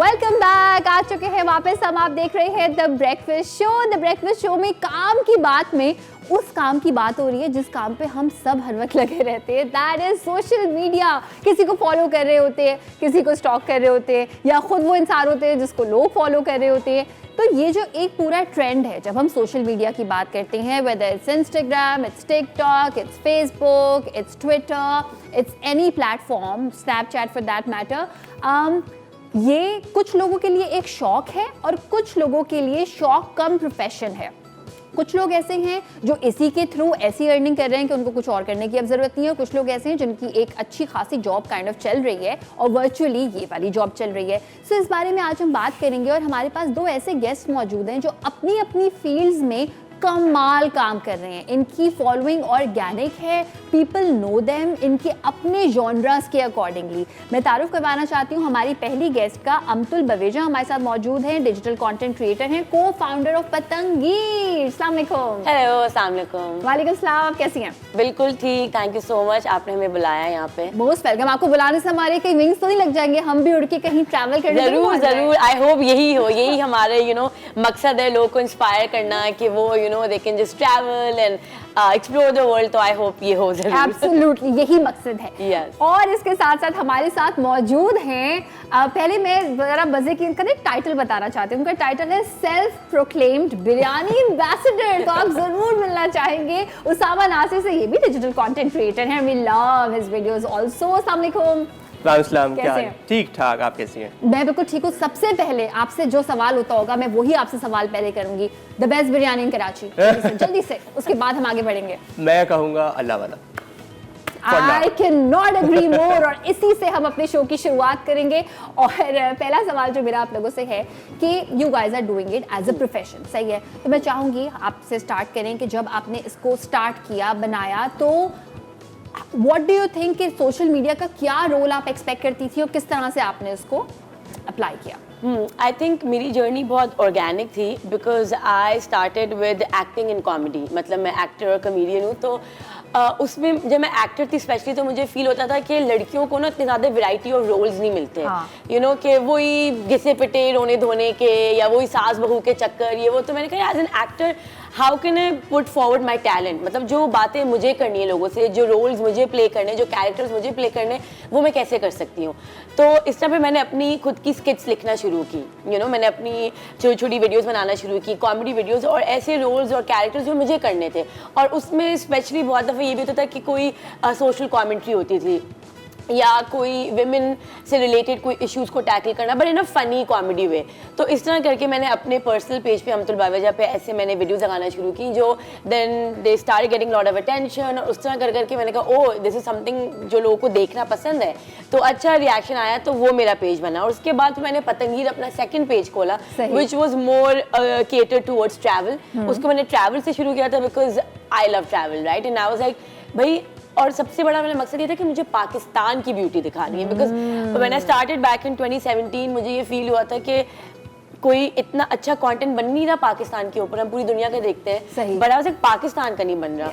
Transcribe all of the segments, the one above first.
Welcome back. आ चुके हैं वापस हम। आप देख रहे हैं the breakfast show. The breakfast show में काम की बात में उस काम की बात हो रही है जिस काम पे हम सब हर वक्त लगे रहते हैं, दैट इज सोशल मीडिया। किसी को फॉलो कर रहे होते हैं, किसी को स्टॉक कर रहे होते हैं, या खुद वो इंसान होते हैं जिसको लोग फॉलो कर रहे होते हैं। तो ये जो एक पूरा ट्रेंड है, जब हम सोशल मीडिया की बात करते हैं, whether it's Instagram, it's TikTok, it's Facebook, it's Twitter, it's any platform, Snapchat for that matter, ये कुछ लोगों के लिए एक शौक है और कुछ लोगों के लिए शौक कम प्रोफेशन है। कुछ लोग ऐसे हैं जो इसी के थ्रू ऐसी अर्निंग कर रहे हैं कि उनको कुछ और करने की अब ज़रूरत नहीं है। कुछ लोग ऐसे हैं जिनकी एक अच्छी खासी जॉब काइंड ऑफ चल रही है और वर्चुअली ये वाली जॉब चल रही है। सो इस बारे में आज हम बात करेंगे और हमारे पास दो ऐसे गेस्ट मौजूद हैं जो अपनी अपनी फील्ड्स में कमाल काम कर रहे हैं। इनकी फॉलोइंग ऑर्गेनिक है, पीपल नो देम इनके अपने जॉनरास के अकॉर्डिंगली। मैं तारुफ करवाना चाहती हूँ हमारी पहली गेस्ट का। अमतुल बवेजा हमारे साथ मौजूद हैं, डिजिटल कंटेंट क्रिएटर हैं, को फाउंडर ऑफ पतंगीर। अस्सलाम वालेकुम। हेलो, अस्सलाम वालेकुम। वालेकुम सलाम, कैसी हैं? बिल्कुल ठीक, थैंक यू सो मच, आपने हमें बुलाया यहाँ पे। Most welcome. आपको बुलाने से हमारे कहीं विंग्स तो नहीं लग जाएंगे? हम भी उड़ के कहीं ट्रैवल करने जरूर जरूर, आई होप यही हो, यही हमारे मकसद है, लोगों को इंस्पायर करना कि वो they can just travel and explore the world। तो आई होप ये हो जरूर। Absolutely, यही मकसद है। Yes। और इसके साथ साथ हमारे साथ मौजूद हैं, पहले मैं जरा मजे की इनका टाइटल बताना चाहती हूँ। उनका टाइटल है सेल्फ प्रोक्लेम्ड बिरयानी एम्बेसडर। तो आप जरूर मिलना चाहेंगे उसामा नासिर से। ये भी डिजिटल कंटेंट क्रिएटर हैं, we love his videos also. अस्सलाम वालेकुम। वालेकुम, क्या हाल? ठीक ठाक, आप कैसी हैं? मैं बिल्कुल ठीक हूँ। सबसे पहले आपसे जो सवाल होता होगा मैं वही आपसे सवाल पहले करूंगी। द बेस्ट बिरयानी इन कराची, जल्दी से उसके बाद हम आगे बढ़ेंगे। मैं कहूँगा अल्लाह वाला। I cannot agree more। और इसी से हम अपने शो की शुरुआत करेंगे। और पहला सवाल जो मेरा आप लोगों से है कि you guys are doing it as a profession, सही है? तो मैं चाहूँगी आपसे स्टार्ट करें कि जब आपने इसको स्टार्ट किया, बनाया, तो व्हाट डू यू थिंक कि सोशल मीडिया का क्या रोल आप एक्सपेक्ट करती थी और किस तरह से आपने इसको अप्लाई किया? आई थिंक मेरी जर्नी बहुत ऑर्गेनिक थी because I started with acting in comedy. मतलब मैं एक्टर और कॉमेडियन हूँ, तो उसमें जब मैं एक्टर थी स्पेशली, तो मुझे फील होता था कि लड़कियों को ना इतनी ज़्यादा वैरायटी ऑफ रोल्स नहीं मिलते। कि वही घिसे पिटे रोने धोने के या वही सास बहू के चक्कर, ये वो। तो मैंने कहा as an actor how can I put forward my talent. मतलब जो बातें मुझे करनी है लोगों से, जो रोल्स मुझे प्ले करने, जो कैरेक्टर्स मुझे प्ले करने, वो मैं कैसे कर सकती हूँ। तो इस तरह पे मैंने अपनी खुद की स्किट्स लिखना शुरू की। मैंने अपनी छोटी छोटी वीडियोस बनाना शुरू की, कॉमेडी वीडियोस, और ऐसे रोल्स और कैरेक्टर्स जो मुझे करने थे। और उसमें स्पेशली बहुत दफ़ा ये भी होता था कि कोई सोशल कॉमेंट्री होती थी या कोई विमेन से रिलेटेड कोई इश्यूज को टैकल करना, but in a funny comedy way. तो इस तरह करके मैंने अपने पर्सनल पेज पे अमतुल बवेजा पे ऐसे मैंने वीडियोस लगाना शुरू की, जो then they start getting lot of attention. और उस तरह कर करके मैंने कहा ओह दिस इज समथिंग जो लोगों को देखना पसंद है, तो अच्छा रिएक्शन आया, तो वो मेरा पेज बना। और उसके बाद मैंने पतंगीर अपना सेकंड पेज खोला, which was more cater towards travel. उसको मैंने ट्रैवल से शुरू किया था because I love travel, right? And I was like भाई, और सबसे बड़ा मेरा मकसद ये था कि मुझे पाकिस्तान की ब्यूटी दिखानी है। Because when I started back in 2017 मुझे ये फील हुआ था कि कोई इतना अच्छा कंटेंट बन नहीं रहा पाकिस्तान के ऊपर। हम पूरी दुनिया का देखते हैं, but I was like Pakistan का नहीं बन रहा।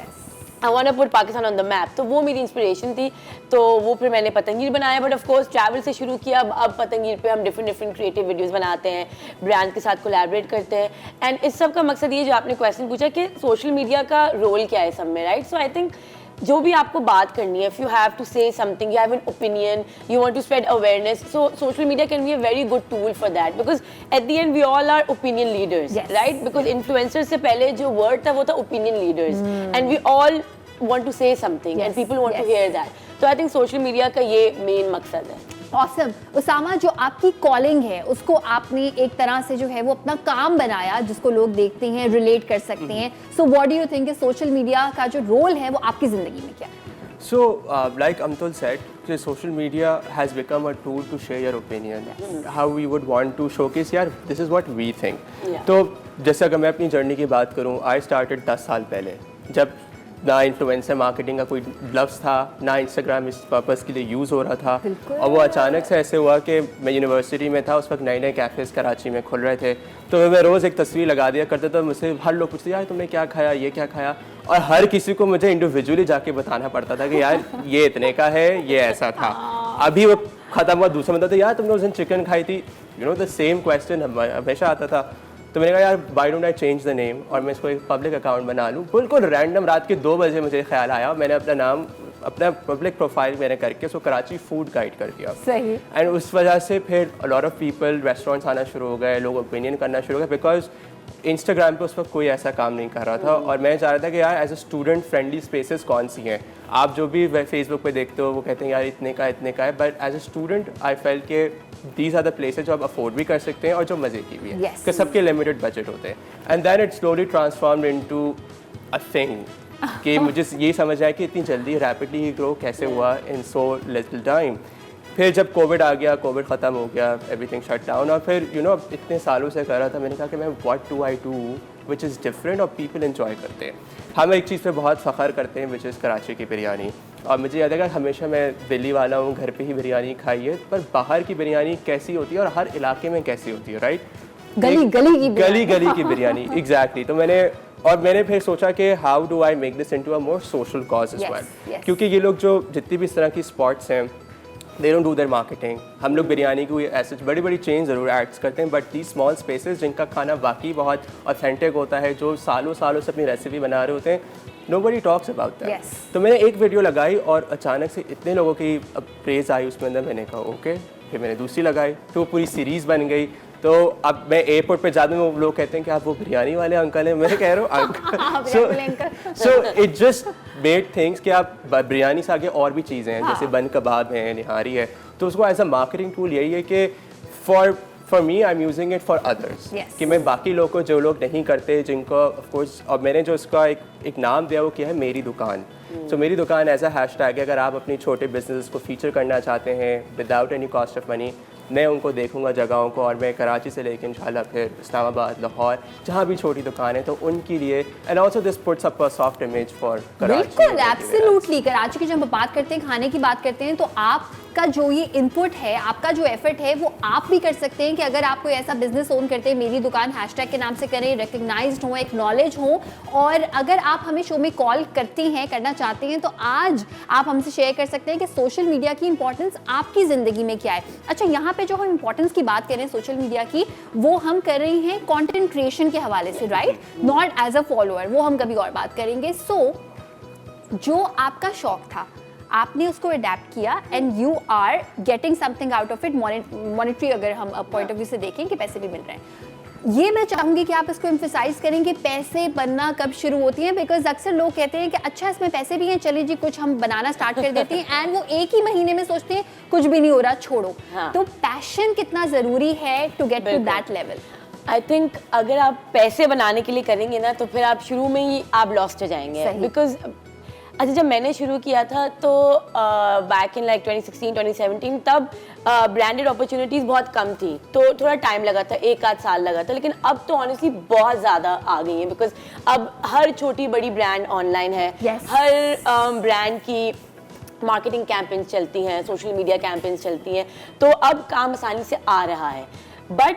I want to put Pakistan on the map. तो वो मेरी इंस्पिरेशन थी, तो वो फिर मैंने पतंगीर बनाया। बट ऑफ कोर्स ट्रैवल से शुरू किया। अब पतंगीर पे हम डिफरेंट क्रिएटिव वीडियोस बनाते हैं, ब्रांड के साथ कोलैबोरेट करते हैं। एंड इस सब का मकसद ये, जो आपने क्वेश्चन पूछा कि सोशल मीडिया का रोल क्या है सब में, राइट? सो आई थिंक जो भी आपको बात करनी है, if you have to say something, you have an opinion, you want to spread awareness, so social media can be a very good tool for that. Because at the end we all are opinion leaders, right? Because influencer से पहले जो word था वो था opinion leaders, and we all want to say something and people want to hear that। तो I think social media का ये main मकसद है। Awesome। उसामा, जो आपकी कॉलिंग है उसको आपने एक तरह से जो है वो अपना काम बनाया, जिसको लोग देखते हैं, रिलेट कर सकते हैं। So what do you think social media का जो रोल है वो आपकी जिंदगी में क्या है? So, like Amtul said, social media has become a tool to share your opinion, how we would want to showcase, यार this is what we think। तो जैसे अगर मैं अपनी जर्नी की बात करूँ, I started 10 साल पहले, जब ना इन्फ्लुएंसर मार्केटिंग का कोई ग्लव्स था, ना इंस्टाग्राम इस पर्पज़ के लिए यूज़ हो रहा था। और वो अचानक से ऐसे हुआ कि मैं यूनिवर्सिटी में था, उस वक्त नए नए कैफ़ेज़ कराची में खुल रहे थे। तो मैं रोज़ एक तस्वीर लगा दिया करता था, मुझसे हर लोग पूछते यार तुमने क्या खाया, ये क्या खाया, और हर किसी को मुझे इंडिविजुअली जाके बताना पड़ता था कि यार ये इतने का है, ये ऐसा था। अभी वो खत्म हुआ, दूसरा बंदा तो यार तुमने उस दिन चिकन खाई थी, you know the same question हमेशा आता था। तो मैंने कहा यार why don't I change the name और मैं इसको एक पब्लिक अकाउंट बना लूँ। बिल्कुल रैंडम रात के 2 बजे मुझे ख्याल आया, मैंने अपना नाम अपना पब्लिक प्रोफाइल मैंने करके उसको कराची फूड गाइड कर दिया। सही। एंड उस वजह से फिर लॉट ऑफ पीपल रेस्टोरेंट्स आना शुरू हो गए, लोग ओपिनियन करना शुरू हो गए, बिकॉज इंस्टाग्राम पे उस वक्त कोई ऐसा काम नहीं कर रहा था और मैं चाह रहा था कि यार as a student friendly spaces कौन सी हैं। आप जो भी फेसबुक पे देखते हो वो कहते हैं यार इतने का है, but as a student I felt के दीज आर द प्लेसेस जो आप अफोर्ड भी कर सकते हैं और जो मज़े की भी है, Yes. कि सबके लिमिटेड बजट होते हैं। And then it slowly transformed into a thing कि मुझे ये समझ आया कि इतनी जल्दी रैपिडली ही ग्रो कैसे हुआ इन सो लिटिल टाइम। फिर जब कोविड आ गया, कोविड ख़त्म हो गया, एवरीथिंग शट डाउन, और फिर यू नो इतने सालों से कर रहा था, मैंने कहा कि मैं what do I do which is different और पीपल इन्जॉय करते हैं। हम एक चीज़ पे बहुत फ़ख्र करते हैं विच इज़ कराची की बिरयानी। और मुझे याद है कि हमेशा मैं दिल्ली वाला हूँ, घर पे ही बिरयानी खाई है, पर बाहर की बिरयानी कैसी होती है और हर इलाके में कैसी होती है, राइट? गली गली की बिरयानी एग्जैक्टली। तो मैंने फिर सोचा कि how do I make this into a more social cause as well, क्योंकि ये लोग जो जितनी भी इस तरह की स्पॉट्स हैं they don't do their marketing. हम लोग बिरयानी को ऐसे बड़ी बड़ी चेन ज़रूर एड्स करते हैं, बट दी स्मॉल स्पेसेस जिनका खाना वाकई बहुत ऑथेंटिक होता है, जो सालों सालों से अपनी रेसिपी बना रहे होते हैं, nobody talks about that. Yes. तो मैंने एक वीडियो लगाई और अचानक से इतने लोगों की प्रेज आई उसमें अंदर, मैंने कहा ओके। फिर मैंने दूसरी लगाई तो पूरी सीरीज़ बन गई। तो अब मैं एयरपोर्ट पे जाते में लोग कहते हैं कि आप वो बिरयानी वाले अंकल हैं, मैं कह रहा हूँ uncle. So it just made things कि आप बिरयानी से आगे और भी चीज़ें हैं, जैसे बन कबाब हैं, निहारी है, तो उसको एज अ मार्केटिंग टूल यही है कि for me I am using it for others, कि मैं बाकी लोगों को जो लोग नहीं करते जिनको ऑफकोर्स, और मैंने जो इसका एक नाम दिया वो क्या है, मेरी दुकान। सो मेरी दुकान एज अ हैशटैग है। अगर आप अपनी छोटे बिजनेस को फीचर करना चाहते हैं without any cost of money, मैं उनको देखूंगा जगहों को, और मैं कराची से लेकर इंशाल्लाह फिर इस्लामाबाद, लाहौर, जहाँ भी छोटी दुकान है तो उनके लिए, and also this puts up a soft image for Karachi. बिल्कुल, एब्सोल्युटली। कराची की जब हम बात करते हैं, खाने की बात करते हैं, तो आपका जो ये इनपुट है, आपका जो एफर्ट है, वो आप भी कर सकते हैं कि अगर आप कोई ऐसा बिजनेस ओन करते हैं, मेरी दुकान हैशटैग के नाम से करें, रिकग्नाइज्ड हो, एक्नॉलेज हो, और अगर आप हमें शो में कॉल करते हैं, करना चाहते हैं, तो आज आप हमसे शेयर कर सकते हैं कि सोशल मीडिया की इंपॉर्टेंस आपकी ज़िंदगी में क्या है। अच्छा, यहाँ पे जो हम इंपॉर्टेंस की बात कर रहे हैं सोशल मीडिया की, वो हम कर रहे हैं कंटेंट क्रिएशन के हवाले से, right, not as a follower, वो हम कभी और बात करेंगे। सो जो आपका शौक था, आपने उसको अडेप्ट किया and you are getting something out of it, monetary अगर हम पॉइंट ऑफ व्यू से देखें कि पैसे भी मिल रहे हैं। ये मैं चाहूंगी कि आप इसको एम्फसाइज करें कि पैसे बनना कब शुरू होती हैं, बिकॉज अक्सर लोग कहते हैं कि अच्छा इसमें पैसे भी हैं, चलिए जी कुछ हम बनाना स्टार्ट कर देते हैं, एंड वो एक ही महीने में सोचते हैं कुछ भी नहीं हो रहा, छोड़ो। हाँ. तो पैशन कितना जरूरी है to get to that level? I think अगर आप पैसे बनाने के लिए करेंगे ना, तो फिर आप शुरू में ही आप लॉस्ट हो जाएंगे, बिकॉज अच्छा जब मैंने शुरू किया था तो बैक इन लाइक 2016-2017 तब ब्रांडेड अपॉर्चुनिटीज़ बहुत कम थी, तो थोड़ा टाइम लगा था, 1 आध साल लगा था, लेकिन अब तो ऑनेस्टली बहुत ज़्यादा आ गई हैं, बिकॉज अब हर छोटी बड़ी ब्रांड ऑनलाइन है। Yes. हर ब्रांड की मार्केटिंग कैंपेन्स चलती हैं, सोशल मीडिया कैंपेन्स चलती हैं, तो अब काम आसानी से आ रहा है। बट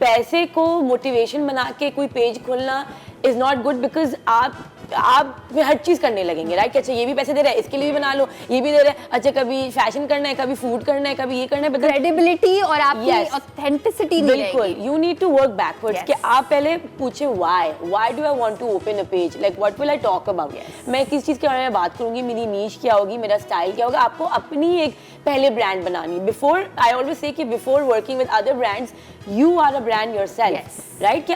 पैसे को मोटिवेशन बना के कोई पेज खोलना इज़ नॉट गुड, बिकॉज आप हर चीज़ करने लगेंगे, राइट? अच्छा ये भी पैसे दे रहा है, इसके लिए भी बना लो, ये भी दे रहा है, अच्छा कभी फैशन करना है, कभी फूड करना है, कभी ये करना है, क्रेडिबिलिटी और आपकी ऑथेंटिसिटी नहीं रहेगी। बिल्कुल, you need to work backwards कि आप पहले पूछे why do I want to open a page, like what will I talk about, मैं किस चीज़ के बारे में बात करूंगी, मेरी नीश क्या होगी, मेरा स्टाइल क्या होगा। आपको अपनी एक पहले ब्रांड बनानी, बिफोर आई ऑलवेज से कि before working with other brands you are a brand yourself, right? कि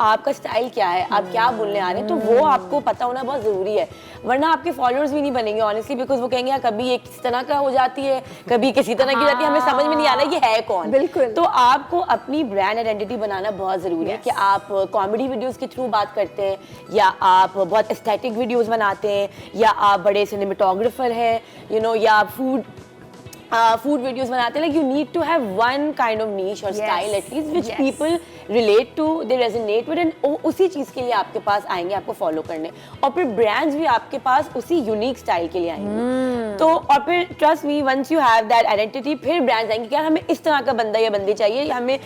आपका स्टाइल क्या है, आप क्या बोलने आ रहे हैं, तो वो आपको पता होना बहुत ज़रूरी है, वरना आपके फॉलोअर्स भी नहीं बनेंगे ऑनेस्टली, बिकॉज वो कहेंगे कभी ये किस तरह का हो जाती है, कभी किसी तरह की जाती है, हमें समझ में नहीं आ रहा ये है कौन। बिल्कुल। तो आपको अपनी ब्रांड आइडेंटिटी बनाना बहुत ज़रूरी है कि आप कॉमेडी वीडियोस के थ्रू बात करते हैं, या आप बहुत एस्थेटिक वीडियोस बनाते हैं, या आप बड़े सिनेमेटोग्राफर हैं, यू नो, या फूड वीडियोस बनाते हैं, like you need to have one kind of niche or style at least which people relate to, they resonate with, and उसी चीज़ के लिए आपके पास आएंगे आपको फॉलो करने, और फिर ब्रांड्स भी आपके पास उसी यूनिक स्टाइल के लिए आएंगे। तो और फिर trust me, once you have that identity, फिर ब्रांड्स आएंगे कि यार हमें इस तरह का बंदा या बंदी चाहिए, हमें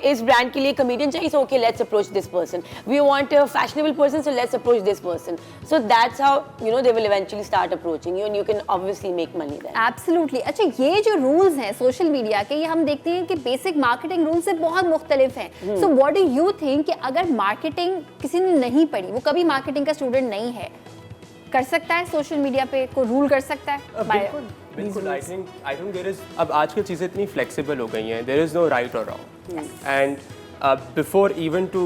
इस ब्रांड के लिए कॉमेडियन चाहिए, so okay let's approach this person, we want a fashionable person, so let's approach this person, so that's how they will eventually start approaching you, and you can obviously make money there. Absolutely. अच्छा, ये जो rules हैं social media के, ये हम देखते हैं कि बेसिक मार्केटिंग रूल से बहुत मुख्तलिफ हैं। So what do you think कि अगर मार्केटिंग किसी ने नहीं पढ़ी, वो कभी मार्केटिंग का स्टूडेंट नहीं है, कर सकता है सोशल मीडिया पे कोई रूल कर सकता है? बिल्कुल। आई थिंक देयर इज, अब आजकल चीज़ें इतनी फ्लेक्सिबल हो गई हैं, देयर इज़ नो राइट और wrong, and before even to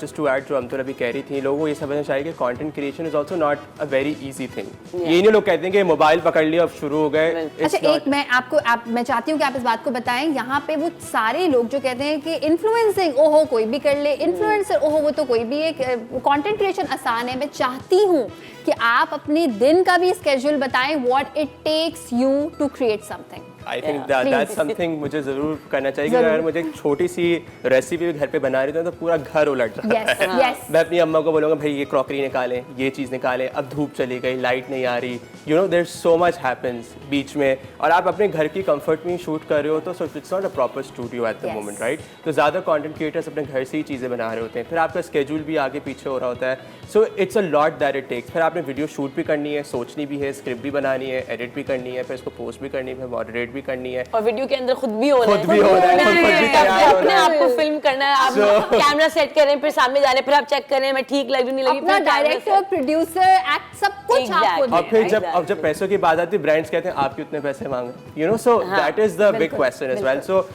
just to add जो हम तो अभी कह रही थी, लोगों को ये समझना चाहिए कि content creation is also not a very easy thing. ये नहीं लोग कहते हैं कि मोबाइल पकड़ लिया अब शुरू हो गए। अच्छा, एक मैं चाहती हूँ कि आप इस बात को बताएं, यहाँ पे वो सारे लोग जो कहते हैं कि इन्फ्लुएंसिंग ओहो कोई भी कर ले, इन्फ्लुएंसर ओहो वो तो कोई भी है, कंटेंट क्रिएशन आसान है। मैं चाहती हूँ कि आप अपने दिन का भी स्केड्यूल बताएं, what it takes you to create something. I think that's something मुझे ज़रूर करना चाहिए, कि अगर मुझे एक छोटी सी रेसिपी भी घर पे बना रही हूँ तो पूरा घर उलट जाता है। मैं अपनी अम्मा को बोलूँगा भाई ये क्रॉकरी निकालें, ये चीज़ निकालें, अब धूप चली गई, लाइट नहीं आ रही, you know there so much happens बीच में, और आप अपने घर की कंफर्ट में शूट कर रहे हो, तो it's not a proper studio at the moment, right? तो ज़्यादा कंटेंट क्रिएटर्स अपने घर से ही चीज़ें बना रहे होते हैं, फिर आपका स्केड्यूल भी आगे पीछे हो रहा होता है, so it's a lot that it takes. फिर आपने वीडियो शूट भी करनी है, सोचनी भी है, स्क्रिप्ट भी बनानी है, एडिट भी करनी है, फिर इसको पोस्ट भी करनी है, फिर मॉडरेट भी करनी है, और वीडियो के अंदर खुद भी होना है, अपने आपको फिल्म करना है, आप कैमरा सेट कर रहे हैं, फिर सामने जा रहे हैं, फिर आप चेक कर रहे हैं मैं ठीक लग रही नहीं लगी, अपना डायरेक्टर, प्रोड्यूसर, एक्ट सब कुछ आपको। और फिर जब पैसों की बात आती है, ब्रांड्स कहते हैं आप कितने पैसे मांगे, you know, so that is the big question as well. So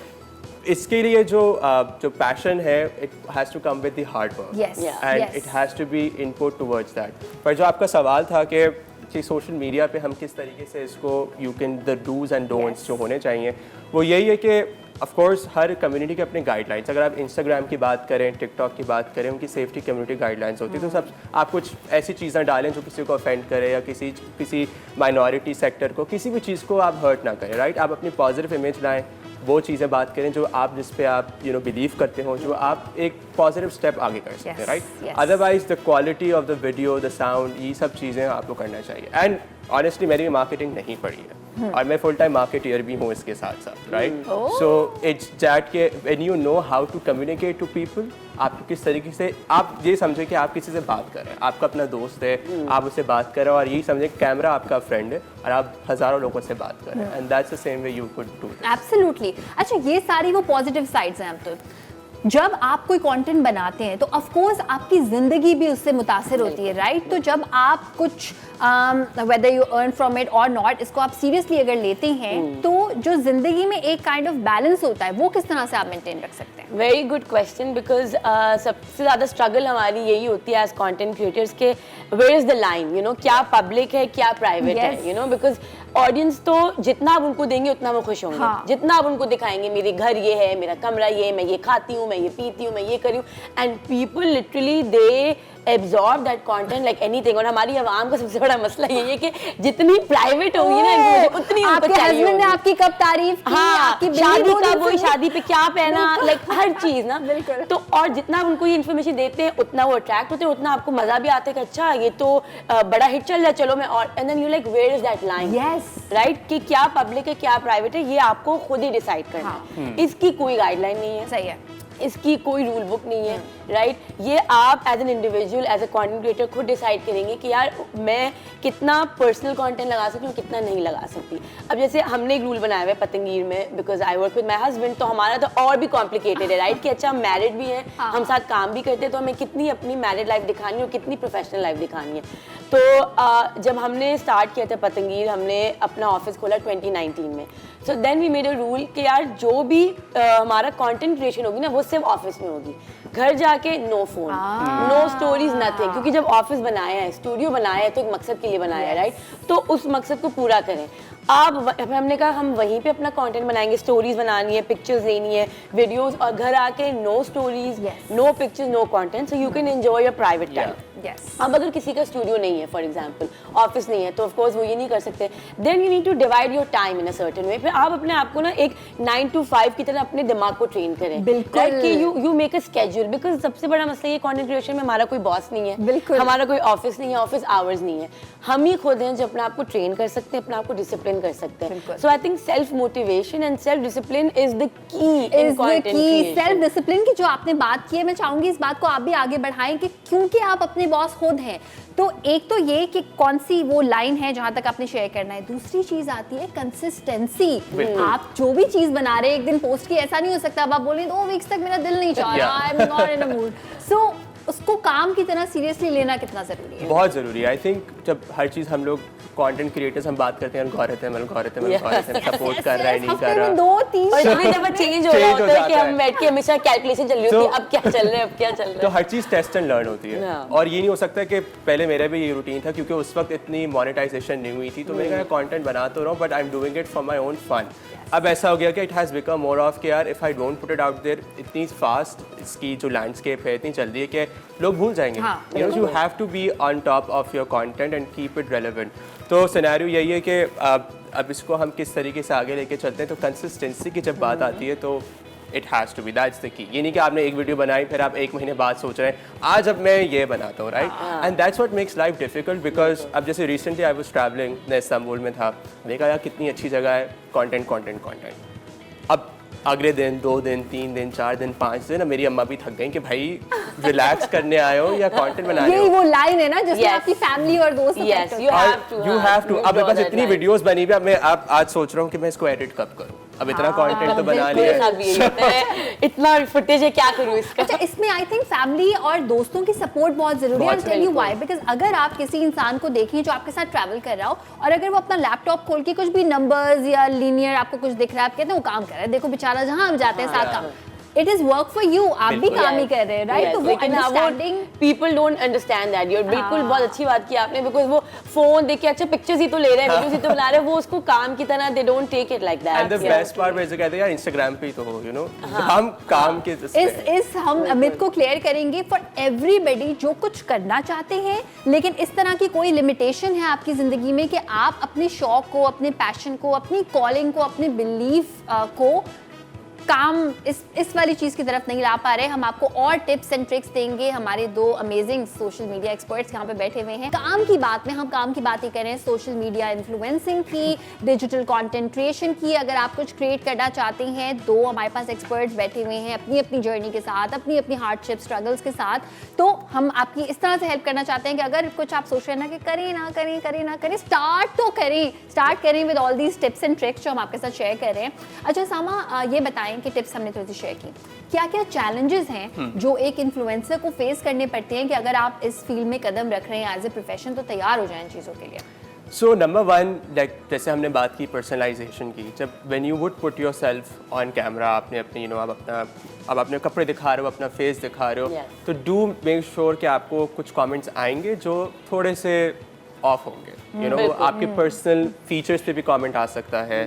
इसके लिए जो पैशन है, it has to come with the hard work, and it has to be input towards that. पर जो आपका सवाल था कि सोशल मीडिया पे हम किस तरीके से इसको you can the dos and don'ts जो होने चाहिए, वो यही है कि ऑफ कोर्स हर कम्युनिटी के अपने गाइडलाइंस, अगर आप इंस्टाग्राम की बात करें, टिकटॉक की बात करें, उनकी सेफ्टी कम्युनिटी गाइडलाइंस होती है, तो सब आप कुछ ऐसी चीज़ें डालें जो किसी को ऑफेंड करे या किसी माइनॉरिटी सेक्टर को, किसी भी चीज़ को आप हर्ट ना करें, राइट? आप अपनी पॉजिटिव इमेज लाएं, वो चीज़ें बात करें जो आप जिस पे आप बिलीव करते हो, जो आप एक पॉजिटिव स्टेप आगे कर सकते हैं, right? Otherwise the quality of the video, the sound, ये सब चीज़ें आपको करना चाहिए। एंड ऑनेस्टली मैंने भी मार्केटिंग नहीं पढ़ी है, और मैं फुल टाइम मार्केटियर भी हूँ इसके साथ साथ, राइट? सो इट्स दैट के when you know how to communicate to people, आप किस तरीके से, आप ये समझे कि आप किसी से बात कर रहे हैं, आपका अपना दोस्त है, आप उससे बात कर रहे हो, और यही समझे कैमरा आपका फ्रेंड है और आप हज़ारों लोगों से बात कर रहे हैं, and that's the same way you could do this. Absolutely. अच्छा, ये सारी वो पॉजिटिव साइड्स हैं। अब तो जब आप कोई कंटेंट बनाते हैं तो ऑफ कोर्स आपकी ज़िंदगी भी उससे मुतासिर होती है, राइट? तो जब आप कुछ whether you earn from it और नॉट, इसको आप सीरियसली अगर लेते हैं, तो जो ज़िंदगी में एक काइंड ऑफ बैलेंस होता है, वो किस तरह से आप मेंटेन रख सकते हैं? वेरी गुड क्वेश्चन, बिकॉज सबसे ज़्यादा स्ट्रगल हमारी यही होती है एज कंटेंट क्रिएटर्स के, where is the line, you know, क्या पब्लिक है क्या प्राइवेट है, यू नो, बिकॉज ऑडियंस तो जितना आप उनको देंगे उतना वो खुश होंगे। जितना आप उनको दिखाएंगे मेरे घर ये है, मेरा कमरा ये, मैं ये खाती हूँ, मैं ये पीती हूँ, मैं ये करी हूँ, and people literally they absorb that content like anything. और हमारी आवाम का सबसे बड़ा मसला ये है कि जितनी प्राइवेट होगी ना उतनी उनको चाहिए। हस्बैंड ने आपकी कब तारीफ की, आपकी शादी कब हुई, शादी पे क्या पहना, लाइक हर चीज ना। बिल्कुल। तो और जितना उनको ये इन्फॉर्मेशन देते हैं उतना वो अट्रैक्ट होते हैं, उतना आपको मजा भी आता है कि अच्छा ये तो बड़ा हिट चल रहा है, चलो मैं, और and then you like where is that line, right? कि क्या पब्लिक है क्या प्राइवेट है, ये आपको खुद ही डिसाइड करना है। इसकी कोई गाइडलाइन नहीं है, सही है, इसकी कोई रूल बुक नहीं है, राइट? ये आप as an individual, as a content creator खुद डिसाइड करेंगे कि यार मैं कितना पर्सनल कंटेंट लगा सकती हूँ, कितना नहीं लगा सकती। अब जैसे हमने एक रूल बनाया हुआ है पतंगीर में, because I work with my husband, तो हमारा तो और भी कॉम्प्लिकेटेड है, राइट? कि अच्छा हम मैरिड भी हैं, हम साथ काम भी करते हैं, तो हमें कितनी अपनी मैरिड लाइफ दिखानी है और कितनी प्रोफेशनल लाइफ दिखानी है। तो जब हमने स्टार्ट किया था पतंगीर, हमने अपना ऑफिस खोला 2019 में। So then we made a rule कि यार जो भी हमारा कंटेंट क्रिएशन होगी ना वो सिर्फ ऑफिस में होगी, घर जाके no phone, no stories, nothing. क्योंकि जब ऑफिस बनाया है, स्टूडियो बनाया है, तो एक मकसद के लिए बनाया है, राइट? तो उस मकसद को पूरा करें। हमने कहा हम वहीं पे अपना कंटेंट बनाएंगे, स्टोरीज बनानी है, पिक्चर्स लेनी है, वीडियोस, और घर आके no stories, no pictures, no content, so you can enjoy your private time. अब अगर किसी का स्टूडियो नहीं है, फॉर एग्जांपल ऑफिस नहीं है, तो ऑफ कोर्स वो ये नहीं कर सकते, then you need to divide your time in a certain way. फिर आप अपने आप को ना एक 9 to 5 की तरह अपने दिमाग को ट्रेन करें, बिल्कुल कि you make a schedule, because सबसे बड़ा मसला ये कंटेंट क्रिएशन में हमारा कोई बॉस नहीं है, बिल्कुल हमारा कोई ऑफिस नहीं है, ऑफिस आवर्स नहीं है, हम ही खुद हैं जो अपने आप को ट्रेन कर सकते हैं, अपने आप को डिसिप्लिन कर सकते हैं। So I think self motivation and self discipline is the key in content creation. Self discipline की जो आपने बात की है, मैं चाहूंगी इस बात को आप भी आगे बढ़ाएं कि क्योंकि आप अपने बॉस खुद हैं, तो एक तो ये कि कौन सी वो लाइन है जहां तक आपने शेयर करना है, दूसरी चीज आती है कंसिस्टेंसी। आप जो भी चीज बना रहे हैं, एक दिन पोस्ट की, ऐसा नहीं हो सकता अब आप बोले 2 वीक्स तक मेरा दिल नहीं चाह रहा, I am not in a mood. So उसको काम की तरह सीरियसली लेना कितना जरूरी है? बहुत ज़रूरी है। आई थिंक जब हर चीज़ हम लोग कंटेंट क्रिएटर्स हम बात करते हैं, सपोर्ट कर रहा है नहीं कर रहा, 2-3 और इतनी दफा चेंज हो रहा होता है कि हम बैठ के हमेशा कैलकुलेशन चल रही होती है, अब क्या चल रहा है, अब क्या चल रहा तो है। हर चीज़ टेस्ट एंड लर्न होती है। और ये नहीं हो सकता कि पहले मेरा भी ये रूटीन था, क्योंकि उस वक्त इतनी मोनेटाइजेशन नहीं हुई थी, तो मैं कंटेंट बना तो रहा हूँ, but I am doing it for my own fun. अब ऐसा हो गया कि it has become more of कि यार if I don't put it out there, इतनी फास्ट इसकी जो लैंडस्केप है इतनी जल्दी है कि लोग भूल जाएंगे। You have to be on top of your content and keep it relevant. तो सिनेरियो यही है कि अब इसको हम किस तरीके से आगे लेके चलते हैं। तो कंसिस्टेंसी की जब बात आती है तो it has to be, that's the key. ये नहीं कि आपने एक वीडियो बनाई फिर आप 1 महीने बाद सोच रहे हैं आज अब मैं ये बनाता हूँ, right? And that's what makes life difficult, because अब जैसे रिसेंटली आई वाज ट्रैवलिंग, मैं इस्तांबुल में था, मैंने कहा यार कितनी अच्छी जगह है, कंटेंट। अब अगले दिन 2 दिन 3 दिन 4 दिन 5 दिन मेरी अम्मा भी थक गई कि भाई रिलैक्स करने आए हो या कंटेंट बना रहे हो। यही वो लाइन है ना जिसमें आपकी फैमिली और दोस्त यू हैव टू। अब मेरे पास इतनी वीडियोस बनी भी, अब मैं आज सोच रहा हूँ कि मैं इसको एडिट कब करूँ। अब इतना कंटेंट तो बना लिया है, इतना फुटेज है, क्या करूँ इसका। अच्छा, इसमें आई थिंक फैमिली और दोस्तों की सपोर्ट बहुत जरूरी है। I tell you why, because अगर आप किसी इंसान को देखें जो आपके साथ ट्रैवल कर रहा हो, और अगर वो अपना लैपटॉप खोल के कुछ भी नंबर्स या लीनियर आपको कुछ दिख रहा है, आप कहते हैं वो काम कर रहा है, देखो बेचारा जहां हम जाते हैं साथ काम, it is work for you, आप भी काम ही कर रहे हैं, राइट? तो वो understanding, people don't understand that. You बिल्कुल बहुत अच्छी बात की आपने, बिकॉज वो फोन देख के अच्छा पिक्चर्स ही तो ले रहे हैं, वीडियोस ही तो बना रहे हैं, वो उसको काम की तरह they don't take it like that. And the best part वैसे कहते हैं यार इंस्टाग्राम पे ही तो हो, यू नो, हम काम के इस हम अमित को क्लियर करेंगे फॉर एवरीबॉडी जो कुछ करना चाहते हैं, लेकिन इस तरह की कोई लिमिटेशन है आपकी जिंदगी में कि आप अपने शौक को, अपने पैशन को, अपनी कॉलिंग को, अपने बिलीफ को काम इस वाली चीज़ की तरफ नहीं ला पा रहे, हम आपको और टिप्स एंड ट्रिक्स देंगे। हमारे 2 अमेजिंग सोशल मीडिया एक्सपर्ट्स यहाँ पे बैठे हुए हैं। काम की बात में हम काम की बात ही कर रहे हैं, सोशल मीडिया इन्फ्लुएंसिंग की, डिजिटल कंटेंट क्रिएशन की। अगर आप कुछ क्रिएट करना चाहते हैं, 2 हमारे पास एक्सपर्ट्स बैठे हुए हैं अपनी अपनी जर्नी के साथ, अपनी अपनी हार्डशिप स्ट्रगल्स के साथ। तो हम आपकी इस तरह से हेल्प करना चाहते हैं कि अगर कुछ आप सोच रहे हैं ना कि करें ना करें, स्टार्ट करें with all these tips and tricks जो हम आपके साथ शेयर कर रहे हैं। अच्छा सामा, ये बताएं कि टिप्स हमने थोड़ी सी शेयर की, क्या चैलेंजेस हैं जो एक इन्फ्लुएंसर को फेस करने पड़ते हैं कि अगर आप इस फील्ड में कदम रख रहे हैं एज ए प्रोफेशन, तो तैयार हो जाएं इन चीज़ों के लिए? सो नंबर 1, लाइक जैसे हमने बात की पर्सनलाइजेशन की, जब when you would put your self on camera, आपने अपने आप अपने कपड़े दिखा रहे हो, अपना फेस दिखा रहे हो, तो डू मेक श्योर कि आपको कुछ कमेंट्स आएंगे जो थोड़े से ऑफ होंगे, यू नो, आपके पर्सनल फीचर्स पे भी कमेंट आ सकता है,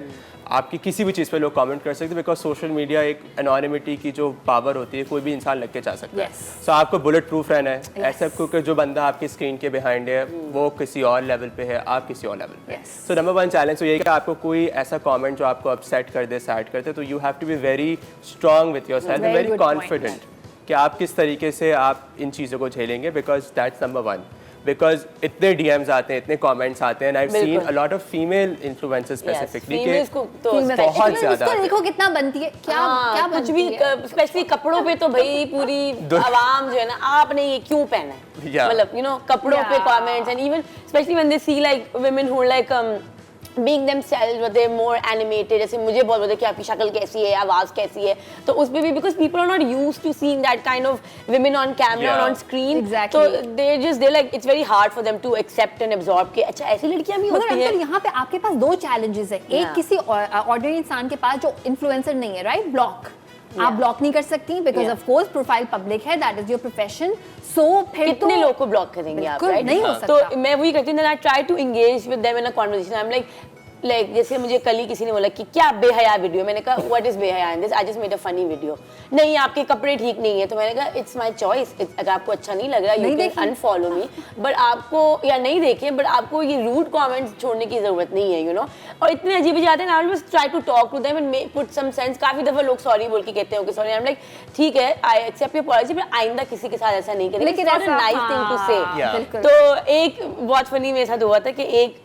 आपकी किसी भी चीज़ पे लोग कमेंट कर सकते हैं, बिकॉज सोशल मीडिया एक एनोनिमिटी की जो पावर होती है, कोई भी इंसान लग के जा सकता है। सो आपको बुलेट प्रूफ रहना है, ऐसा क्योंकि जो बंदा आपकी स्क्रीन के बिहाइंड है वो किसी और लेवल पे है, आप किसी और लेवल पे। सो नंबर 1 चैलेंज तो यही कि आपको कोई ऐसा कमेंट जो आपको अपसेट कर दे, सैड कर दे, तो you have to be very strong with yourself, very confident कि आप किस तरीके से आप इन चीज़ों को झेलेंगे, बिकॉज दैट्स नंबर 1। बिकॉज इतने DMs आते हैं, इतने कमेंट्स आते हैं, I have seen a lot of female influencers specifically के बहुत ज़्यादा देखो कितना बनती है, क्या कुछ भी, स्पेशली कपड़ों पे तो भाई पूरी आवाम जो है ना, आपने ये क्यों पहना है, मतलब यू नो कपड़ों पे comments, and even specially when they see like women who like being themselves, but they're more animated. जैसे मुझे बहुत बोलते हैं कि आपकी शक्ल कैसी है, आवाज़ कैसी है, तो उस पे भी because people are not used to seeing that kind of women on camera or on screen. Exactly. So they're like it's very hard for them to accept and absorb कि अच्छा ऐसी लड़कियां भी होती हैं। मगर यहाँ पे आपके पास 2 challenges है, एक किसी ऑर्डिनरी इंसान के पास जो इन्फ्लुएंसर नहीं है, राइट? ब्लॉक आप ब्लॉक नहीं कर सकती because of course profile public है, दैट इज योर प्रोफेशन। सो फिर कितने लोग को ब्लॉक करेंगे आप, राइट? नहीं हो सकता। तो मैं वही करती हूँ, I try to engage with them in a conversation. I am like like जैसे मुझे कल ही किसी ने बोला कि क्या बेहया वीडियो, मैंने कहा व्हाट इज बेहया in this, I just made a funny video. नहीं आपके कपड़े ठीक नहीं है, तो मैंने कहा इट्स माय चॉइस, अगर आपको अच्छा नहीं लग रहा you can unfollow me, but आपको या नहीं देखें, बट आपको ये रूड कमेंट्स छोड़ने की जरूरत नहीं है, यू नो। और इतने अजीब जाते हैं, I will just try to talk to them and put some sense. काफी दफा लोग सॉरी बोल के कहते हैं कि सॉरी, आई एम लाइक ठीक है, I accept your apology, but आइंदा किसी के साथ ऐसा नहीं करेंगे, it's not a nice thing to say. तो एक बहुत फनी मेरे साथ हुआ था कि एक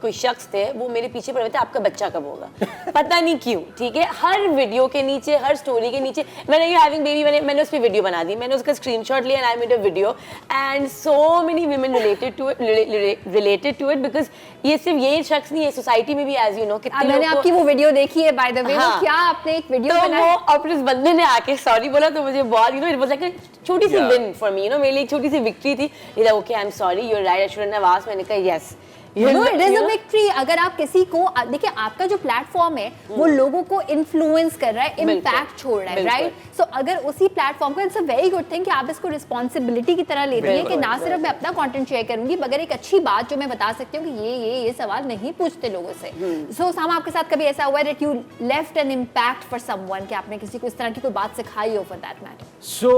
कोई शख्स थे, वो मेरे पीछे पड़े थे आपका बच्चा कब होगा, पता नहीं क्यों, ठीक है। हर वीडियो के नीचे, हर स्टोरी के नीचे मैंने यू हैविंग बेबी, मैंने उस पर वीडियो बना दी, मैंने उसका स्क्रीनशॉट लिया and I made a video and so many women related to it because ये सिर्फ ये शख्स नहीं है, सोसाइटी में भी एज यू नो कितने मैंने आपकी वो वीडियो देखी है बाय द वे। क्या आपने एक वीडियो बनाई, तो वो अपने उस बंदे ने आके सॉरी बोला, तो मुझे बहुत you know it was like छोटी सी win for me, you know मेरे लिए एक छोटी सी विक्ट्री थी। Okay I am sorry, you are right, I shouldn't have asked. मैंने कहा yes, You know, it is a victory। अगर आप किसी को देखिए, आपका जो प्लेटफॉर्म है वो लोगों को इन्फ्लुएंस कर रहा है, इम्पैक्ट छोड़ रहा है, राइट। सो अगर उसी प्लेटफॉर्म को, it's a very good thing कि आप इसको रिस्पॉन्सिबिलिटी की तरह लेती हैं कि ना सिर्फ मैं अपना कंटेंट शेयर करूंगी, मगर एक अच्छी बात जो मैं बता सकती हूँ कि ये सवाल नहीं पूछते लोगों से। सो सामा, आपके साथ कभी ऐसा हुआ है that you left an impact for someone, कि आपने किसी को इस तरह की कोई बात सिखाई हो for that matter? So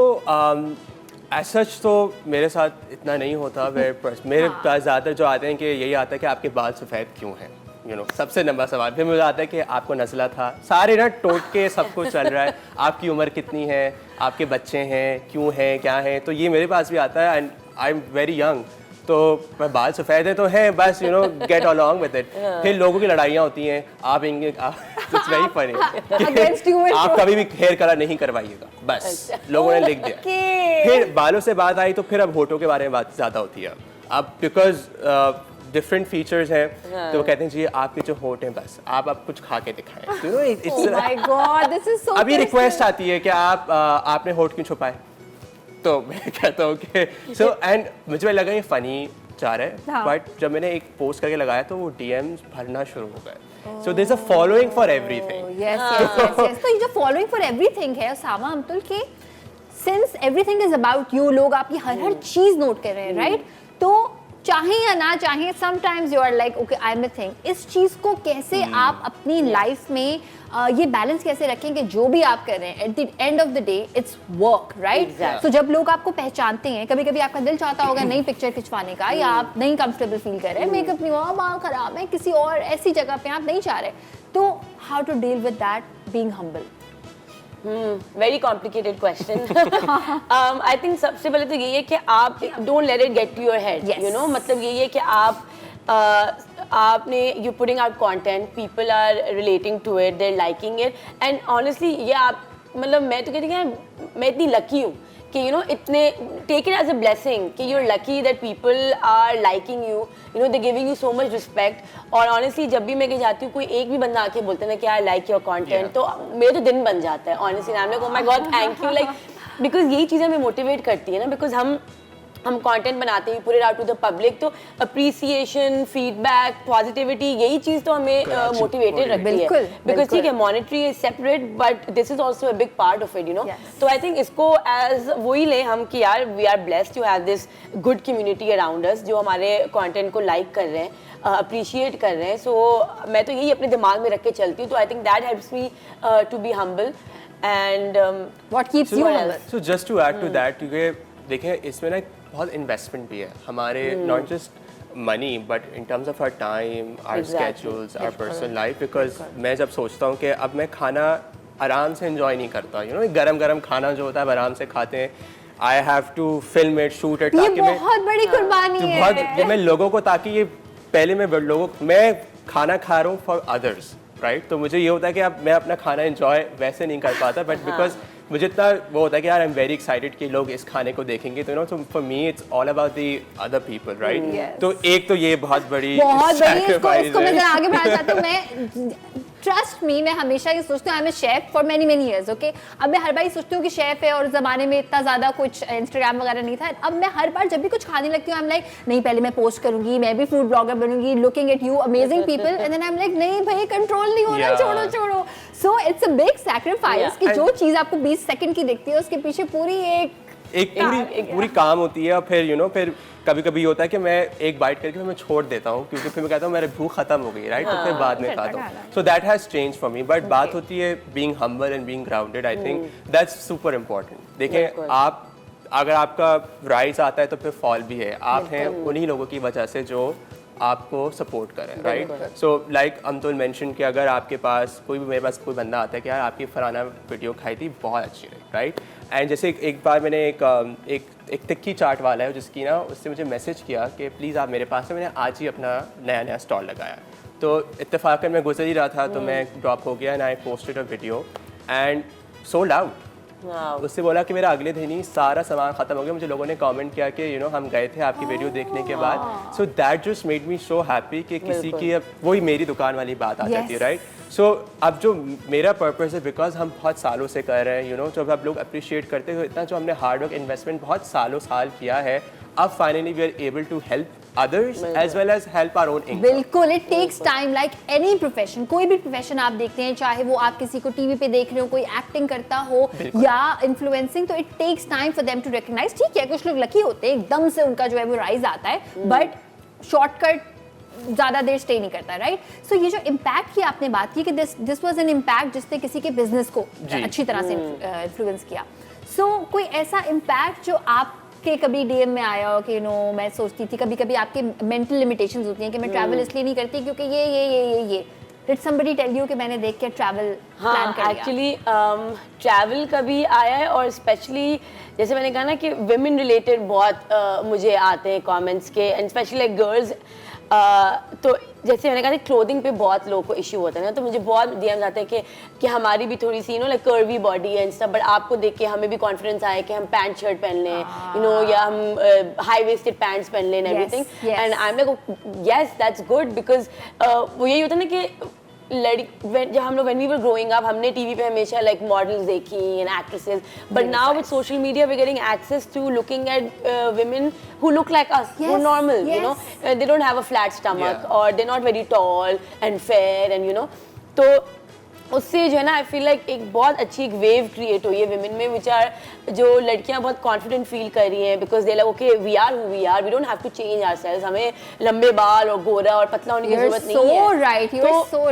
as such तो मेरे साथ इतना नहीं होता, मेरे पास ज़्यादातर जो आते हैं कि यही आता है कि आपके बाल सफ़ेद क्यों हैं, यू नो, सबसे लंबा सवाल। फिर मुझे आता है कि आपको नज़ला था, सारे ना टोट के सब कुछ चल रहा है, आपकी उम्र कितनी है, आपके बच्चे हैं, क्यों हैं, क्या हैं, तो ये मेरे पास भी आता है and I am very young, तो बाल सफ़ेद है तो है बस, you know, get along with it. फिर लोगों की लड़ाइयाँ होती हैं, आप इनके कुछ नहीं फनी, आप कभी भी हेयर कलर नहीं करवाइएगा, बस लोगों ने लिख दिया। फिर बालों से बात आई तो फिर अब होठों के बारे में बात ज़्यादा होती है अब, बिकॉज डिफरेंट फीचर्स हैं, तो वो कहते हैं जी आपके जो होठ हैं बस आप अब कुछ खा के दिखाएं, तो my God, this is so. अभी रिक्वेस्ट आती है कि आपने होठ क्यों छुपाए, तो मैं कहता हूँ कि सो एंड मुझे लगा ये फनी जा रहा है, बट जब मैंने एक पोस्ट करके लगाया तो वो डीएम्स भरना शुरू हो गए। So there is a following for everything. Yes, तो ये जो फॉलोइंग फॉर एवरीथिंग है सामा अमतुल के, since everything is about you, लोग आपकी हर चीज नोट कर रहे हैं, राइट। तो चाहे या ना चाहे, sometimes you are like okay I am a thing. इस चीज को कैसे आप अपनी लाइफ में ये बैलेंस कैसे रखें कि जो भी आप कर रहे हैं eight the end of the day it's work, right. तो जब लोग आपको पहचानते हैं, कभी कभी आपका दिल चाहता होगा नई पिक्चर खिंचवाने का, या आप नहीं कंफर्टेबल फील कर रहे हैं, मेकअप नहीं हुआ, बाल खराब है, किसी और ऐसी जगह पे आप नहीं चाह रहे, तो how to deal with that being humble? Very complicated question. I think सबसे पहले तो यही है कि आप don't let it get to your head, you know, मतलब यही है कि आपने you putting out content, people are relating to it, they are liking it, and honestly ये आप, मतलब मैं तो कहती हूँ मैं इतनी लकी हूँ कि यू नो इतने, take it as a blessing कि you are lucky that people are liking you know, they giving you so much respect. और ऑनेस्टली जब भी मैं कहीं जाती हूँ, कोई एक भी बंदा आके बोलते हैं ना कि आई लाइक योर कंटेंट, तो मेरा तो दिन बन जाता है honestly. I am like oh my God thank you, like because यही चीज़ें हमें मोटिवेट करती है ना, बिकॉज हम कंटेंट बनाते हैं, put it out to the public, तो अप्रिसिएशन, फीडबैक, पॉजिटिविटी, यही चीज़ तो हमें मोटिवेटेड रखती है, बिकॉज ठीक है monetary is separate but this is also a big part of it, you know. तो आई थिंक इसको एज वही लें हम कि यार we are blessed to have this good community around us जो हमारे कंटेंट को लाइक कर रहे हैं, अप्रिशिएट कर रहे हैं। सो मैं तो यही अपने दिमाग में रख के चलती हूँ, तो I think that helps me to be humble and what keeps you humble. So just to add to that, क्योंकि देखिए इसमें ना बहुत इन्वेस्टमेंट भी है हमारे, not just money but in terms of our time, our schedules, our personal life. Because मैं जब सोचता हूँ कि अब मैं खाना आराम से एंजॉय नहीं करता, यू नो, गरम गरम खाना जो होता है आराम से खाते हैं, I have to film it, shoot it, ताकि मैं बहुत बड़ी कुर्बानी है, बहुत मैं लोगों को, ताकि ये पहले मैं खाना खा रहा हूँ फॉर अदर्स, राइट। तो मुझे ये होता है कि अब मैं अपना खाना एंजॉय वैसे नहीं कर पाता, बट बिकॉज मुझे इतना वो होता है कि यार आई एम वेरी एक्साइटेड कि लोग इस खाने को देखेंगे, तो यू नो, तो for me it's all about the other people, right. तो एक तो ये बहुत बड़ी इसको मैं जरा आगे बढ़ाना चाहती हूँ। मैं ट्रस्ट मी, मैं हमेशा ये सोचती हूँ आई am a chef for many years, okay. अब मैं हर बार सोचती हूँ कि शेफ है, और ज़माने में इतना ज़्यादा कुछ इंस्टाग्राम वगैरह नहीं था। अब मैं हर बार जब भी कुछ खाने लगती हूँ आई एम लाइक नहीं, पहले मैं पोस्ट करूँगी, मैं भी फूड ब्लॉगर बनूंगी, looking at you amazing people, and then I am like नहीं भाई कंट्रोल नहीं हो रहा, छोड़ो। So it's a big sacrifice कि जो चीज़ आपको 20 सेकंड की दिखती है उसके पीछे पूरी एक एक पूरी काम होती है, और फिर फिर कभी कभी होता है कि मैं एक बाइट करके फिर मैं छोड़ देता हूँ, क्योंकि फिर मैं कहता हूँ मेरी भूख खत्म हो गई, राइट, तो फिर बाद में खाता हूँ. So that has change for me. But बात होती है being humble and being grounded. I think that's super important. देखें, आप अगर आपका राइज आता है तो फिर फॉल भी है. आप हैं उन्हीं लोगों की वजह से जो आपको सपोर्ट करें, right. So like Amtul mention कि अगर आपके पास मेरे पास कोई बंदा आता है कि यार आपकी फलाना वीडियो खाई थी, बहुत अच्छी रही, राइट. एंड जैसे एक बार मैंने एक तिक्की चाट वाला है जिसकी ना, उससे मुझे मैसेज किया कि प्लीज़ आप मेरे पास है, मैंने आज ही अपना नया स्टॉल लगाया. तो इत्तेफाकन मैं गुजर ही रहा था, तो मैं ड्रॉप हो गया and I posted a video and sold out. उससे बोला कि मेरा अगले दिन ही सारा सामान खत्म हो गया. मुझे लोगों ने कमेंट किया कि हम गए थे आपकी वीडियो देखने के बाद. So that just made me so happy कि किसी की अब वही मेरी दुकान वाली बात आ जाती है, राइट. सो अब जो मेरा पर्पस है, बिकॉज हम बहुत सालों से कर रहे हैं, जब आप लोग अप्रिशिएट करते हो इतना, जो हमने हार्ड वर्क इन्वेस्टमेंट बहुत साल किया है, अब finally we are able to help others as well as help our own income. बिल्कुल, it takes time like any profession. कोई भी प्रोफेशन आप देखते हैं, चाहे वो आप किसी को टीवी पे देख रहे हो, कोई एक्टिंग करता हो या इन्फ्लुएंसिंग, तो it takes time for them to recognize. ठीक है, कुछ लोग लकी होते हैं, एकदम से उनका जो है वो राइज आता है, बट शॉर्टकट ज़्यादा देर स्टे नहीं करता, राइट. सो ये जो इम्पैक्ट की आपने बात की कि दिस वाज एन इम्पैक्ट जिसने किसी के बिजनेस को अच्छी तरह से इन्फ्लुएंस किया. सो कोई ऐसा इम्पैक्ट जो आप के कभी डीएम में आया हो कि मैं सोचती थी, कभी कभी आपके मेंटल लिमिटेशंस होती हैं कि मैं ट्रैवल इसलिए नहीं करती क्योंकि ये डिड समबडी टेल यू कि मैंने देख के ट्रैवल प्लान कर लिया? एक्चुअली ट्रैवल कभी आया है, और स्पेशली जैसे मैंने कहा ना कि विमेन रिलेटेड बहुत मुझे आते हैं कमेंट्स के, एंड स्पेशली लाइक गर्ल्स. तो जैसे मैंने कहा था, क्लोथिंग पे बहुत लोगों को इश्यू होता है ना, तो मुझे बहुत डीएम्स आते हैं कि हमारी भी थोड़ी सी लाइक कर्वी बॉडी है एंड सब, बट आपको देख के हमें भी कॉन्फिडेंस आए कि हम पैंट शर्ट पहन लें, या हम हाई वेस्टेड पैंट्स पहन लें, everything. And I am like yes that's good, because वो यही होता है ना कि जब हम लोग when we were growing up, हमने टीवी पे हमेशा like models देखी and actresses, but now with social media we're getting access to looking at women who look like us, who are normal, they don't have a flat stomach, or they're not very tall and fair, and तो उससे जो है ना, I feel like एक बहुत अच्छी एक wave create हुई है विमेन में, विच आर जो लड़कियां बहुत कॉन्फिडेंट फील कर रही हैं, because they like okay we are who we are, we don't have to change ourselves. हमें लंबे बाल और गोरा और पतला होने की जरूरत नहीं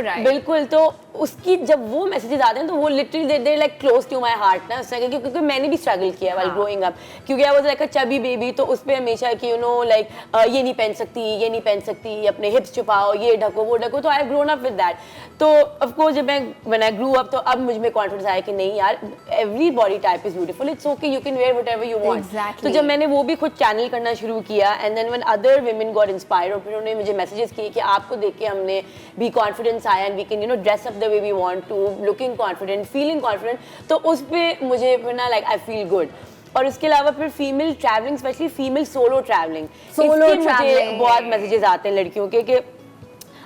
है. बिल्कुल. तो उसकी जब वो मैसेजेस आते हैं तो वो literally they like close to my heart ना, क्योंकि मैंने भी स्ट्रगल किया व्हाइल ग्रोइंग अप, क्योंकि आई was like a chubby baby. तो उस पे हमेशा कि लाइक ये नहीं पहन सकती, ये नहीं पहन सकती, अपने हिप्स छुपाओ, ये ढको वो ढको. तो I have grown up with that. तो ऑफ कोर्स जब मैं व्हेन आई ग्रू अप, तो अब मुझ में कॉन्फिडेंस आया कि नहीं यार, every body type is beautiful, it's okay, you can wear whatever you want. तो जब मैंने वो भी खुद चैनल करना शुरू किया, and then when other women got inspired, और फिर उन्होंने मुझे मैसेजेस किए कि आपको देख के हमने भी कॉन्फिडेंस आया, and we can dress up the way we want to, looking confident, feeling confident. तो उस पे मुझे ना लाइक आई फील गुड. और उसके अलावा फिर female travelling, specially female solo travelling, मुझे बहुत मैसेजेस आते हैं लड़कियों के कि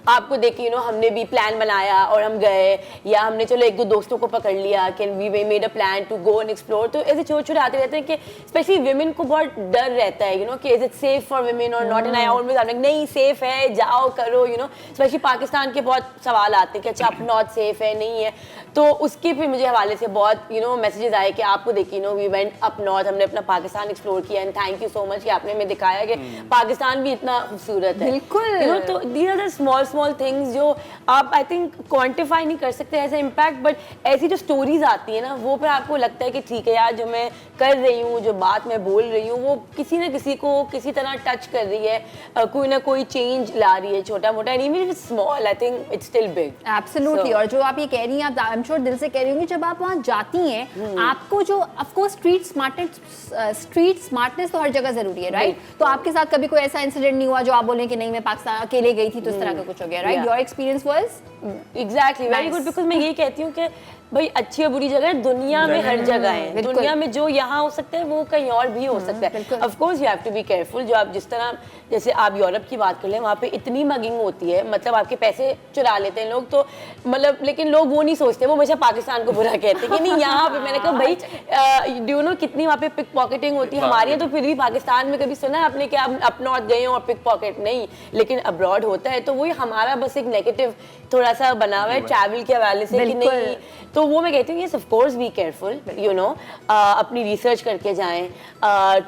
आपको देखिए हमने भी प्लान बनाया और हम गए, या हमने चलो एक दो दोस्तों को पकड़ लिया कि we made a plan to go and explore. तो ऐसे छोटे छोटे आते रहते हैं कि स्पेशली विमेन को बहुत डर रहता है कि is it safe for women और not. And I always I like नहीं, सेफ है, जाओ करो. स्पेशली पाकिस्तान के बहुत सवाल आते हैं कि अच्छा अप नॉर्थ सेफ है, नहीं है. तो उसके फिर मुझे हवाले से बहुत मैसेजेस आए कि आपको देखिए वी वेंट अप नॉर्थ, हमने अपना पाकिस्तान एक्सप्लोर किया, and thank you so much कि आपने हमें दिखाया कि पाकिस्तान भी इतना खूबसूरत है. बिल्कुल. तो these are the small things जो आप आई थिंक क्वांटिफाई नहीं कर सकते एज ए इम्पैक्ट, बट ऐसी जो स्टोरीज आती है ना, वो पर आपको लगता है कि ठीक है यार, जो मैं कर रही हूँ, जो बात मैं बोल रही हूँ, वो किसी न किसी को किसी तरह टच कर रही है, कोई ना कोई चेंज ला रही है, छोटा मोटा. And even if it's small, I think it's still big. Absolutely. और जो आप ये कह रही हैं, आप आई एम श्योर दिल से कह रही होंगी, जब आप वहाँ जाती हैं, आपको जो ऑफ कोर्स स्ट्रीट स्मार्टनेस तो हर जगह जरूरी है, राइट. तो आपके साथ कभी कोई ऐसा इंसिडेंट नहीं हुआ जो आप बोलें कि नहीं मैं पाकिस्तान अकेले गई थी तो इस तरह का कुछ हो गया, right? Your experience was exactly very good, because मैं ये कहती हूँ कि भाई अच्छी और बुरी जगह दुनिया में हर जगह है. दुनिया में जो यहाँ हो सकता है वो कहीं और भी हो सकता है. Of course you have to be careful. जो आप जिस तरह जैसे आप यूरोप की बात कर लें, वहाँ पे इतनी मगिंग होती है, मतलब आपके पैसे चुरा लेते हैं लोग. तो मतलब लेकिन लोग वो नहीं सोचते, वो हमेशा पाकिस्तान को बुरा कहते हैं कि नहीं यहाँ पे. मैंने कहा भाई डू यू नो कितनी वहाँ पे पिक पॉकेटिंग होती है. हमारे यहाँ तो फिर भी पाकिस्तान में कभी सुना आपने कि आप अप नॉर्थ गए हो और पिक पॉकेट नहीं, लेकिन अब्रॉड होता है. तो वही हमारा बस एक नेगेटिव थोड़ा सा बना हुआ है ट्रैवल के हवाले से कि नहीं. तो वो मैं कहती हूँ yes of course be careful, you know, अपनी रिसर्च करके जाएं,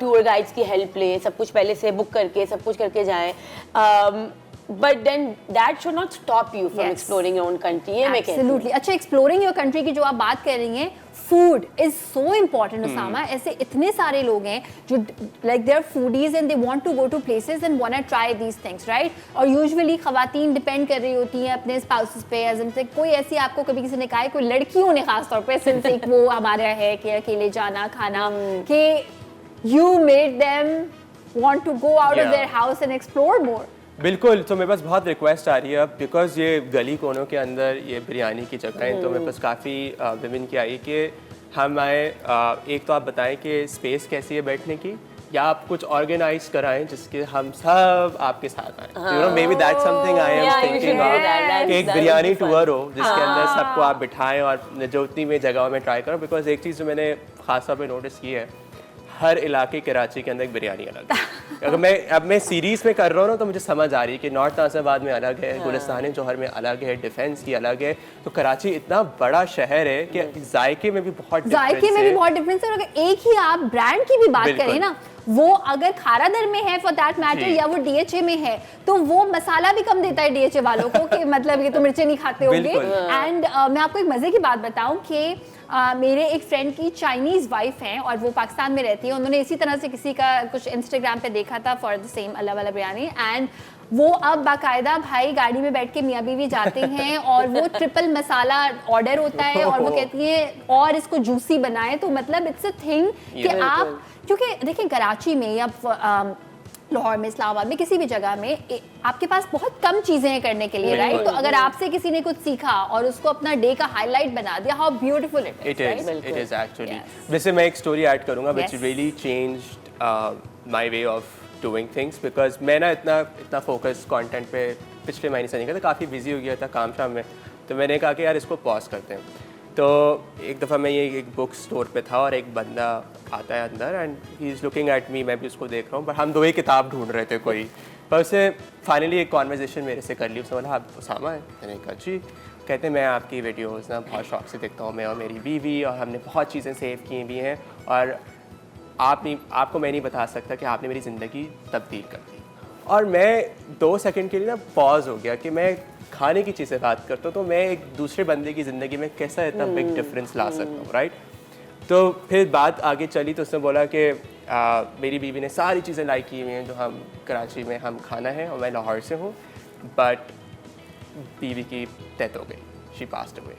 टूर गाइड्स की हेल्प लें, सब कुछ पहले से बुक करके सब कुछ करके जाएं, but then that should not stop you from Yes. exploring your own country. ये मैं कहती हूँ। Absolutely. अच्छा, एक्सप्लोरिंग योर कंट्री की जो आप बात कर रही हैं, food is so important Usama. ऐसे इतने सारे लोग हैं जो like they are foodies and they want to go to places and want to try these things, right? और यूजुअली खवातीन डिपेंड कर रही होती हैं अपने स्पाउसेस पे, एज इन कोई ऐसी आपको कभी किसी ने कहा है, कोई लड़कियों ने खासतौर पे सिंस एक वो हमारा है कि अकेले जाना खाना, कि you made them want to go out of Yeah. Their house and explore more. बिल्कुल, तो मेरे पास बहुत रिक्वेस्ट आ रही है अब, बिकॉज ये गली कोनों के अंदर ये बिरयानी की जगह है, तो मेरे पास काफ़ी विमेन की आई कि हम आए, एक तो आप बताएं कि स्पेस कैसी है बैठने की, या आप कुछ ऑर्गेनाइज कराएं जिसके हम सब आपके साथ आएं। You know, maybe that's something I Yeah, am you should thinking do of, that. That's- कि एक that would biryani be fun. Tour हो जिसके अंदर सबको आप बिठाएं और जो उतनी भी जगहों में ट्राई करो। बिकॉज एक चीज़ जो मैंने खास तौर पे नोटिस की है, हर इलाके कराची के अंदर एक बिरयानी अलग है। अगर मैं सीरीज़ में कर रहा हूँ ना, तो मुझे समझ आ रही है कि नॉर्थ नासिराबाद में अलग है, गुलिस्तान जौहर में अलग है, डिफेंस की अलग है। तो कराची इतना बड़ा शहर है कि जायके में भी बहुत जायके में भी बहुत डिफरेंस है। और अगर एक ही आप ब्रांड की भी बात बिल्कुल। करें ना, वो अगर खारादर में है फॉर दैट मैटर, जी। या वो डीएचए में है, तो वो मसाला भी कम देता है डीएचए वालों को कि मतलब ये तो मिर्चें नहीं खाते होंगे। बिल्कुल। एंड मैं आपको एक मजे की बात बताऊं कि मेरे एक फ्रेंड की चाइनीज वाइफ हैं और वो पाकिस्तान में रहती है। उन्होंने इसी तरह से किसी का कुछ इंस्टाग्राम पे देखा था फॉर द सेम अल्लाह वाला बिरयानी, एंड वो अब बाकायदा भाई गाड़ी में बैठ के मियाँ बीवी जाते हैं और वो ट्रिपल मसाला ऑर्डर होता है और वो कहती है और इसको जूसी बनाए। तो मतलब इट्स अ थिंग कि आप, क्योंकि देखिए कराची में या लाहौर में, इस्लामाबाद में, किसी भी जगह में आपके पास बहुत कम चीजें हैं करने के लिए, राइट? तो अगर आपसे किसी ने कुछ सीखा और उसको अपना डे का हाईलाइट बना दिया, how beautiful it it is actually. Yes. जैसे मैं एक स्टोरी ऐड करूंगा which Yes. Really changed my way of doing things, because मैं ना इतना फोकस कंटेंट पे पिछले महीने से नहीं करता, काफ़ी बिजी हो गया था काम शाम में। तो मैंने कहा कि यार इसको पॉज करते हैं। तो एक दफ़ा मैं ये एक बुक स्टोर पे था और एक बंदा आता है अंदर and he is looking at me, मैं भी उसको देख रहा हूँ, पर हम दो ही किताब ढूंढ रहे थे कोई। पर उसने फाइनली एक कॉन्वर्जेसन मेरे से कर ली। उसने बोला आप उसामा है? मैंने कहा जी। कहते हैं मैं आपकी वीडियोस ना बहुत शौक से देखता हूँ, मैं और मेरी बीवी, और हमने बहुत चीज़ें सेव की भी हैं, और आपको मैं नहीं बता सकता कि आपने मेरी ज़िंदगी तब्दील कर दी। और मैं 2 सेकंड के लिए ना पॉज हो गया कि मैं खाने की चीज़ें बात करता हूँ तो मैं एक दूसरे बंदे की ज़िंदगी में कैसा इतना बिग डिफरेंस ला सकता हूँ, राइट? तो फिर बात आगे चली तो उसने बोला कि मेरी बीवी ने सारी चीज़ें लाइक की हुई हैं जो हम कराची में हम खाना है, और मैं लाहौर से हूँ, बट बीवी की डेथ हो गई, शी पास्ड अवे।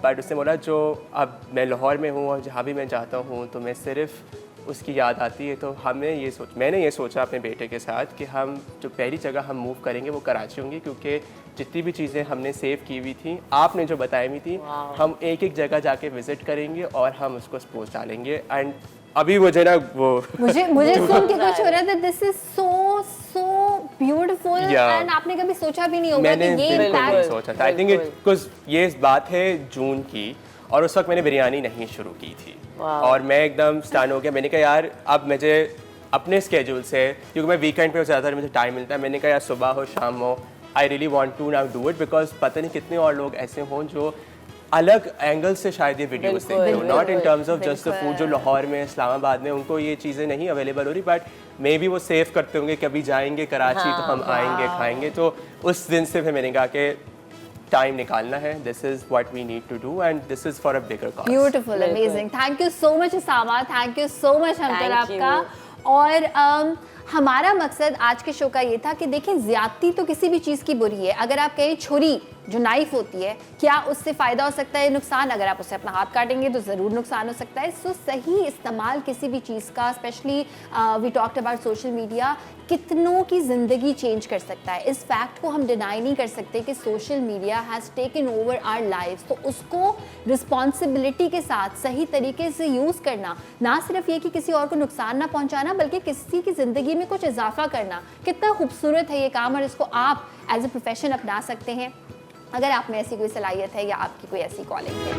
बट उसने बोला जो अब मैं लाहौर में हूँ और जहाँ भी मैं जाता हूँ तो मैं सिर्फ उसकी याद आती है। तो मैंने ये सोचा अपने बेटे के साथ कि हम जो पहली जगह हम मूव करेंगे वो कराची होंगी, क्योंकि जितनी भी चीज़ें हमने सेव की हुई थी, आपने जो बताई हुई थी, हम एक एक जगह जाके विजिट करेंगे और हम उसको पोस्ट डालेंगे। एंड अभी मुझे ना वो मुझे सुन के कुछ हो रहा था, this is so beautiful. And आपने कभी सोचा भी नहीं होगा कि मैंने ये बिल्कुल नहीं इम्पैक्ट। सोचा था। आई थिंक बिकॉज ये बात है जून की, और उस वक्त मैंने बिरयानी नहीं शुरू की थी, और मैं एकदम स्टन हो गया। मैंने कहा यार अब मुझे अपने स्केड्यूल से, क्योंकि मैं वीकेंड पे ज़्यादातर मुझे टाइम मिलता है, मैंने कहा यार सुबह हो शाम हो, I really want to now do it, because पता नहीं कितने और लोग ऐसे हों जो अलग एंगल से शायद ये वीडियोस देखते हो, not in terms of just the food. जो लाहौर में, इस्लामाबाद में, उनको ये चीज़ें नहीं अवेलेबल हो रही, बट मे बी वो सेव करते होंगे, कभी जाएंगे कराची तो हम आएंगे खाएंगे। तो उस दिन से फिर मैंने कहा कि टाइम निकालना है, this is what we need to do and this is for a bigger cause. Beautiful, amazing, thank you so much Usama, thank you so much हमतर Thank आपका। और हमारा मकसद आज के शो का ये था कि देखें ज्यादती तो किसी भी चीज़ की बुरी है। अगर आप कहें छुरी जो नाइफ होती है, क्या उससे फ़ायदा हो सकता है नुकसान? अगर आप उससे अपना हाथ काटेंगे तो ज़रूर नुकसान हो सकता है। सो सही इस्तेमाल किसी भी चीज़ का, specially we talked about social media, कितनों की ज़िंदगी चेंज कर सकता है। इस फैक्ट को हम डिनाई नहीं कर सकते कि social media has taken over our lives. तो उसको रिस्पॉन्सिबिलिटी के साथ सही तरीके से यूज़ करना, ना सिर्फ ये कि किसी और को नुकसान ना पहुंचाना, बल्कि किसी की ज़िंदगी में कुछ इजाफा करना, कितना खूबसूरत है ये काम, और इसको आप एज ए प्रोफेशन अपना सकते हैं अगर आप में ऐसी कोई सलाहियत है या आपकी कोई ऐसी कॉलिंग है।